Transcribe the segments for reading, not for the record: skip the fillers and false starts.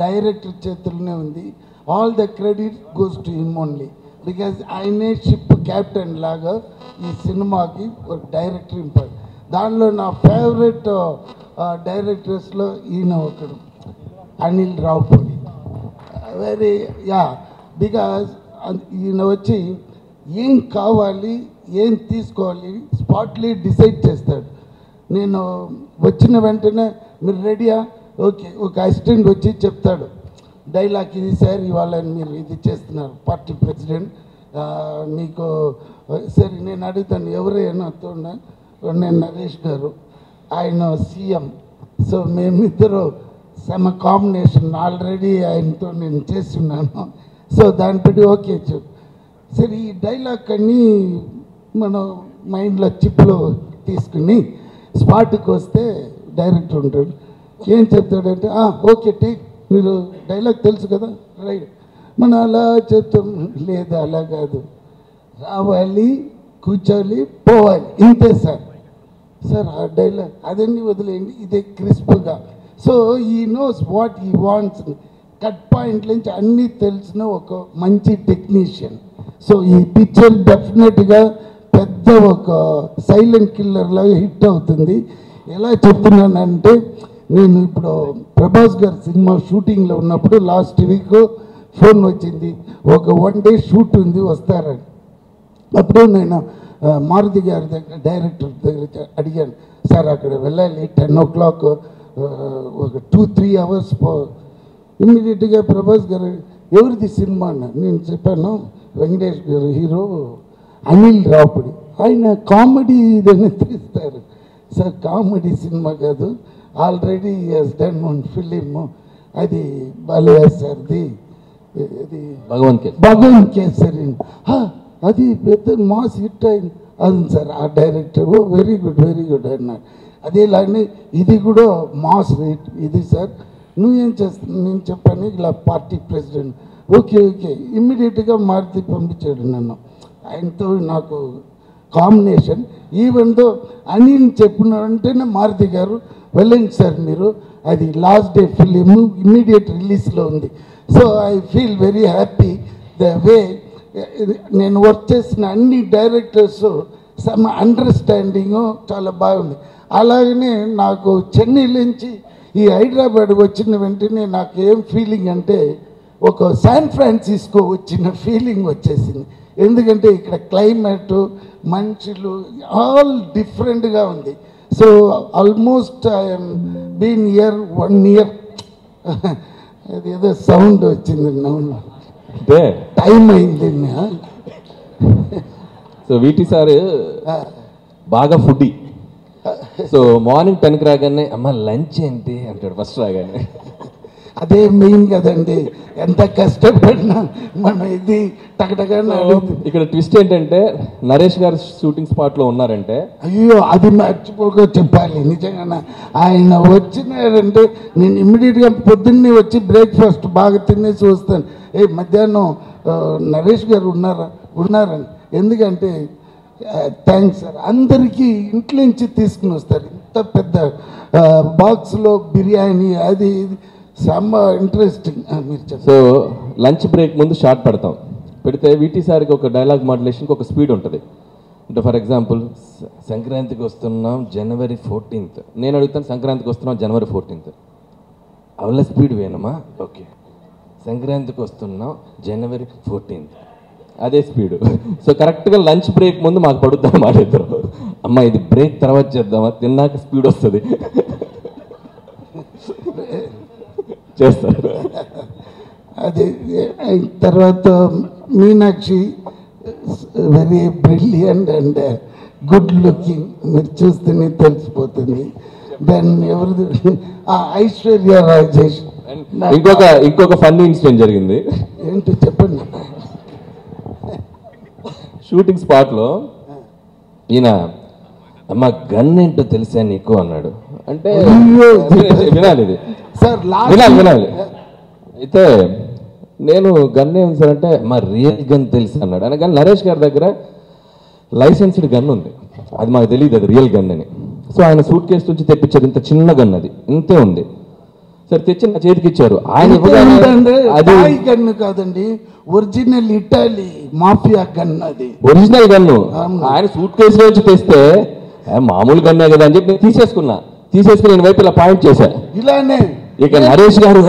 Director చేతుల్లోనే ఉంది. All the credit goes to him only because ఆయనే షిప్ క్యాప్టెన్ లాగా ఈ సినిమాకి ఒక డైరెక్టర్ ఇంపార్టెంట్. దానిలో నా ఫేవరెట్ డైరెక్టర్స్లో ఈయన ఒకడు, అనిల్ రావుపూడి. వెరీ బికాజ్ ఈయన వచ్చి ఏం కావాలి ఏం తీసుకోవాలి స్పాట్లీ డిసైడ్ చేస్తాడు. నేను వచ్చిన వెంటనే మీరు రెడీయా, ఓకే, ఒక అసిస్టెంట్ వచ్చి చెప్తాడు డైలాగ్, ఇది సార్ ఇవాళ మీరు ఇది చేస్తున్నారు పార్టీ ప్రెసిడెంట్ మీకు సరే నేను అడుగుతాను ఎవరైనా నేను నరేష్ గారు, ఆయన సీఎం, సో మేమిద్దరు సమ కాంబినేషన్ ఆల్రెడీ ఆయనతో నేను చేస్తున్నాను, సో దాన్ని బట్టి ఓకే చెప్పు సరే ఈ డైలాగ్ అన్నీ మనం మైండ్లో చిప్లో తీసుకుని స్పాట్కి వస్తే డైరెక్టర్ ఉంటాడు. ఏం చెప్తాడంటే ఓకే టేక్, మీరు డైలాగ్ తెలుసు కదా రైట్, మనం అలా చెప్తాం. లేదు అలా కాదు, రావాలి కూర్చోవాలి పోవాలి ఇంతే సార్. సార్ ఆ డైలాగ్ అదన్నీ వదిలేయండి, ఇదే క్రిస్ప్గా. సో ఈ నోస్ వాట్ ఈ వాంట్స్, కట్ పాయింట్ నుంచి అన్నీ తెలిసిన ఒక మంచి టెక్నీషియన్. సో ఈ పిక్చర్ డెఫినెట్గా పెద్ద ఒక సైలెంట్ కిల్లర్ లాగా హిట్ అవుతుంది. ఎలా చెప్తున్నానంటే నేను ఇప్పుడు ప్రభాస్ గారి సినిమా షూటింగ్లో ఉన్నప్పుడు లాస్ట్ వీక్ ఫోన్ వచ్చింది, ఒక 1 day షూట్ ఉంది వస్తారని. అప్పుడు నేను మారుతి గారి దగ్గర డైరెక్టర్ దగ్గర అడిగాను, సార్ అక్కడ వెళ్ళాలి 10 o'clock, ఒక 2-3 hours ఇమ్మీడియట్గా ప్రభాస్ గారు ఎవరిది సినిమా అన్న. నేను చెప్పాను వెంకటేష్ గారు హీరో, అనిల్ రావుపూడి, ఆయన కామెడీ ఇదని తీస్తారు. సార్ కామెడీ సినిమా కాదు, ఆల్రెడీ హస్ డన్ 1 film, అది బాలయ్య సార్ది, అది భగవంత్ కేసరి, అది పెద్ద మాస్ హిట్ అయింది. అవును సార్ ఆ డైరెక్టర్ వెరీ గుడ్ అన్నాడు. అదేలానే ఇది కూడా మాస్ హిట్. ఇది సార్ నువ్వేం చేస్తాను నేను చెప్పాను ఇలా పార్టీ ప్రెసిడెంట్, ఓకే ఇమ్మీడియట్గా మారుతి పంపించాడు నన్ను. ఆయనతో నాకు కాంబినేషన్ ఈవెన్ దో అనిల్ చెప్పినంటేనే మారుతి గారు వెళ్ళండి సార్ మీరు, అది లాస్ట్ డే ఫిలిం ఇమ్మీడియట్ రిలీజ్లో ఉంది. So I feel very happy the way నేను వర్క్ చేసిన అన్ని డైరెక్టర్స్ సమ్ అండర్స్టాండింగ్ చాలా బాగుంది. అలాగనే నాకు చెన్నై నుంచి ఈ హైదరాబాద్ వచ్చిన వెంటనే నాకు ఏం ఫీలింగ్ అంటే ఒక శాన్ ఫ్రాన్సిస్కో వచ్చిన ఫీలింగ్ వచ్చేసింది. ఎందుకంటే ఇక్కడ క్లైమేట్ మనుషులు ఆల్ డిఫరెంట్గా ఉంది. So almost I'm been year 1 year. అది ఏదో సౌండ్ వచ్చింది, అంటే టైం అయింది. సో వీటి సార్ బాగా ఫుడ్డీ. సో మార్నింగ్ 10కి రాగానే అమ్మ లంచ్ ఏంటి అంటాడు ఫస్ట్ రాగానే. అదే మెయిన్ కదండి, ఎంత కష్టపడినా మనం ఇది టకటగా. ఇక్కడ ట్విస్ట్ ఏంటంటే నరేష్ గారు షూటింగ్ స్పాట్లో ఉన్నారంటే, అయ్యో అది మర్చిపోక చెప్పాలి నిజంగా. ఆయన వచ్చినారంటే నేను ఇమ్మీడియట్గా పొద్దున్నే వచ్చి బ్రేక్ఫాస్ట్ బాగా తినేసి వస్తాను. మధ్యాహ్నం నరేష్ గారు ఉన్నారని, ఎందుకంటే థ్యాంక్స్ సార్ అందరికీ ఇంట్లో నుంచి తీసుకుని వస్తారు. ఇంత పెద్ద బాక్స్లో బిర్యానీ అది చాలా ఇంట్రెస్టింగ్. మీరు చెప్పండి. సో లంచ్ బ్రేక్ ముందు షార్ట్ పెడితే వీటి సార్కి ఒక డైలాగ్ మాడ్యులేషన్కి ఒక స్పీడ్ ఉంటుంది. అంటే ఫర్ ఎగ్జాంపుల్ సంక్రాంతికి వస్తున్నాం January 14th, నేను అడుగుతాను సంక్రాంతికి వస్తున్నాం January 14th, అవల స్పీడ్ వేనమ్మా, ఓకే సంక్రాంతికి వస్తున్నాం January 14th, అదే స్పీడు. సో కరెక్ట్గా లంచ్ బ్రేక్ ముందు మాకు పడుద్దాం మాట్లాడతారు, అమ్మ ఇది బ్రేక్ తర్వాత చేద్దామా, తిన్నాక స్పీడ్ వస్తుంది చేస్తారు. అది తర్వాత Meenakshi very brilliant and good looking, మీరు చూస్తేనే తెలిసిపోతుంది. దెన్ ఎవరిది ఐశ్వర్య రాజేష్. ఇంకొక ఫన్నీ ఇన్సిడెంట్ జరిగింది. ఏంటో చెప్పండి. షూటింగ్ స్పాట్లో ఈయన అమ్మ గన్ ఏంటో తెలుసా నీకు అన్నాడు. అంటే వినాలి ఇది సార్, వినాలి. అయితే నేను గన్ ఏం సార్ అంటే మా రియల్ గన్ తెలుసు అన్నాడు. అనగానే నరేష్ గారి దగ్గర లైసెన్స్డ్ గన్ ఉంది, అది మాకు తెలియదు అది రియల్ గన్ అని. సో ఆయన సూట్ కేసు నుంచి తెప్పించారు ఇంత చిన్న గన్, అది ఇంతే ఉంది. సార్ తెచ్చి నా చేతికి ఇచ్చారు. ఆయన ఇవ్వగానే అది గన్ను కాదండి, ఒరిజినల్ ఇటాలీ మాఫియా గన్, అది ఒరిజినల్ గన్ను. ఆయన సూట్ కేసు నుంచి తెస్తే మామూలు గన్నే కదా అని చెప్పి నేను తీసేసుకుని నేను వైపు ఇలా పాయింట్ చేశాను. ఇలానే ఇక నరేష్ గారు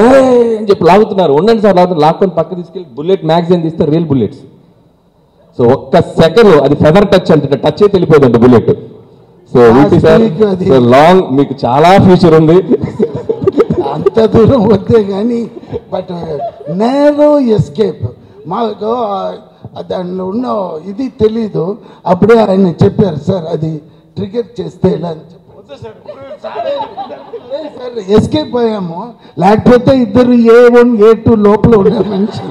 అని చెప్పి లాగుతున్నారు. ఉండండి సార్ లాగుతున్నారు. లాక్కొని పక్క తీసుకెళ్ళి బుల్లెట్ మ్యాగజైన్ తీస్తే రియల్ బుల్లెట్స్. సో ఒక్క సెకండ్ అది ఫెదర్ టచ్ అంటే టచ్ అయితే వెళ్ళిపోతుంది బుల్లెట్. సో వీటి సార్ లాంగ్ మీకు చాలా ఫ్యూచర్ ఉంది. అంత దూరం వద్దే కానీ బట్ నేరో ఎస్కేప్. మాకు దానిలో ఉన్న ఇది తెలీదు. అప్పుడే ఆయన చెప్పారు సార్ అది ట్రిగర్ చేస్తే ఇలా అని చెప్పారు. సార్ ఎస్కేప్ అయ్యాము, లేకపోతే ఇద్దరు A1 A2 లోపల ఉండే మనిషి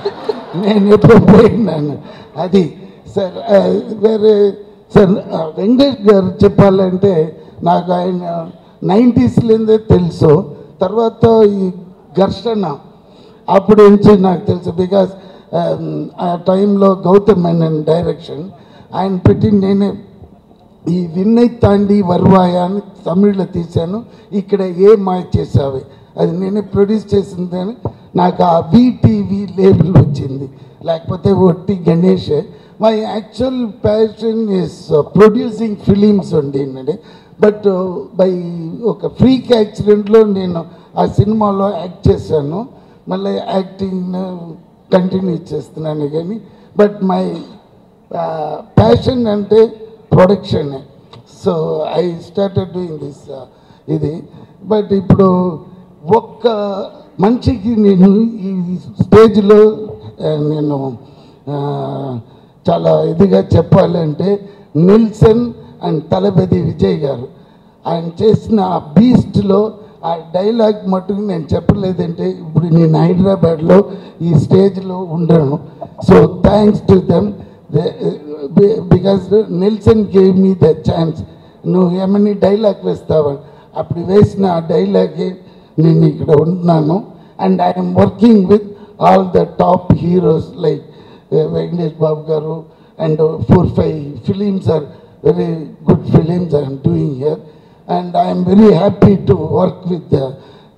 నేను ఎప్పుడు పోయినాను. అది సార్ వేరే సార్ వెంకటేష్ గారు చెప్పాలంటే నాకు ఆయన 90sలోనే తెలుసు. తర్వాత ఈ ఘర్షణ అప్పుడు నుంచి నాకు తెలుసు. బికాస్ ఆ టైంలో గౌతమ్ మేనన్ డైరెక్షన్ ఆయన పెట్టి నేనే ఈ విన్నై తాండి వర్వాయ అని తమిళ్లో తీశాను. ఇక్కడ ఏ మాయ చేసావి అది నేనే ప్రొడ్యూస్ చేసిందని నాకు ఆ VTV లేబుల్ వచ్చింది, లేకపోతే ఒట్టి Ganesh. My actual passion is producing films ఉండిందండి. బట్ బై ఒక ఫ్రీక్ యాక్సిడెంట్లో నేను ఆ సినిమాలో యాక్ట్ చేశాను. మళ్ళీ యాక్టింగ్ కంటిన్యూ చేస్తున్నాను కానీ బట్ మై ప్యాషన్ అంటే ప్రొడక్షనే. So I started doing this ఇది. బట్ ఇప్పుడు ఒక్క మనిషికి నేను ఈ స్టేజ్లో నేను చాలా ఇదిగా చెప్పాలంటే నిల్సన్ అండ్ తలపతి విజయ్ గారు ఆయన చేసిన ఆ బీస్ట్లో ఆ డైలాగ్ మటుకు నేను చెప్పలేదంటే ఇప్పుడు నేను హైదరాబాద్లో ఈ స్టేజ్లో ఉండను. So thanks to them because Nilsson gave me the chance. నువ్వు ఏమని డైలాగ్ వేస్తావని అప్పుడు వేసిన ఆ డైలాగే నేను ఇక్కడ ఉంటున్నాను. And I'm working with all the top heroes like Venkatesh Babu గారు and 4-5 films are very good films I am doing here, and I am very happy to work with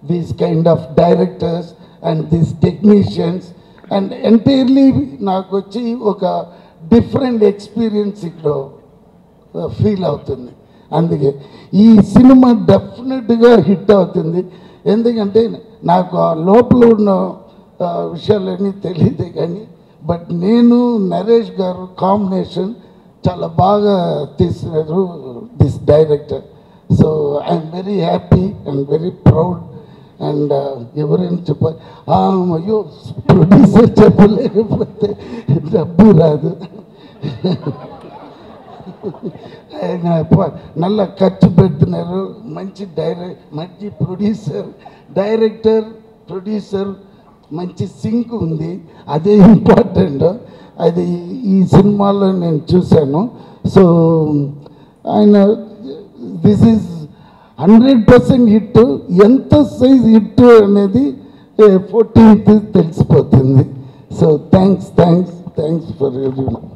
these kind of directors and these technicians, and entirely నాకు వచ్చి ఒక different experience ఇక్కడ feel అవుతుంది. అందుకే ఈ cinema డెఫినెట్గా hit అవుతుంది. ఎందుకంటే నాకు ఆ లోపల ఉన్న విషయాలన్నీ తెలియదు కానీ బట్ నేను నరేష్ గారు కాంబినేషన్ చాలా బాగా తీసినారు this director. So I'm very happy and very proud. And ఎవరైనా చెప్పాలి అయ్యో ప్రొడ్యూసర్ చెప్పలేకపోతే డబ్బు రాదు. ఆయన నల్ల ఖర్చు పెడుతున్నారు. మంచి మంచి డైరెక్టర్ ప్రొడ్యూసర్ మంచి సింక్ ఉంది, అదే ఇంపార్టెంట్. అది ఈ సినిమాలో నేను చూశాను. సో ఆయన దిస్ ఈజ్ 100% హిట్. ఎంత సైజ్ హిట్ అనేది 14th తెలిసిపోతుంది. So thanks for everyone.